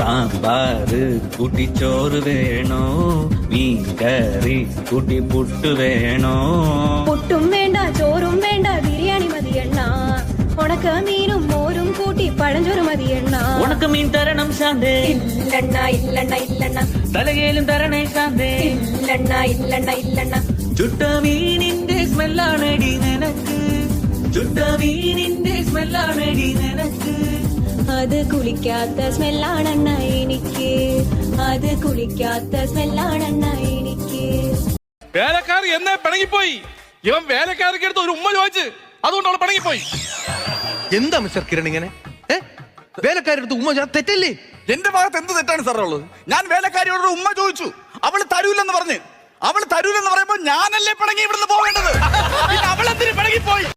സാമ്പാറ് കൂട്ടി ചോറ് വേണോ, മീൻ കറി കൂട്ടി പുട്ട് വേണോ? പുട്ടും വേണ്ട ചോറും വേണ്ട ബിരിയാണി മതിയണ്ണ, ഉണക്ക മീനും മോരും കൂട്ടി പഴഞ്ചോറ് മതിയണ്ണ. ഉണക്ക മീൻ തരണം ശാന്തേ. ഇല്ലണ്ണ ഇല്ലണ്ണ ഇല്ലണ്ണ. തലകേലും തരണേ ശാന്തേ. ഇല്ലണ്ണ ഇല്ലണ്ണ ഇല്ലണ്ണ. ചുട്ട മീനിന്റെ സ്മെല്ലാണടി നിനക്ക്, ചുട്ട മീനിന്റെ സ്മെല്ലാണടി നിനക്ക്. അത് കുളിക്കാത്ത സ്മെല്ലാണെണ്ണ എനിക്ക്, അത് കുളിക്കാത്ത സ്മെല്ലാണെണ്ണ എനിക്ക്. വേലക്കാരി എന്നെ പിണങ്ങിപ്പോയി. ഇവൻ വേലക്കാരിക്ക് എടുത്ത് ഒരു ഉമ്മ ചോദിച്ച്, അതുകൊണ്ട് അവൾ പിണങ്ങിപ്പോയി. എന്താ മിസ്റ്റർ കിരൺ ഇങ്ങനെ? വേലക്കാരെടുത്ത് ഉമ്മ തെറ്റല്ലേ? എന്റെ ഭാഗത്ത് എന്ത് തെറ്റാണ് സാർ ഉള്ളത്? ഞാൻ വേലക്കാരിയോട് ഉമ്മ ചോദിച്ചു, അവള് തരൂലെന്ന് പറഞ്ഞ്. അവള് തരൂലെന്ന് പറയുമ്പോ ഞാനല്ലേ പിണങ്ങി ഇവിടുന്ന് പോവേണ്ടത്? അവളെന്തിന് പിണങ്ങിപ്പോയി?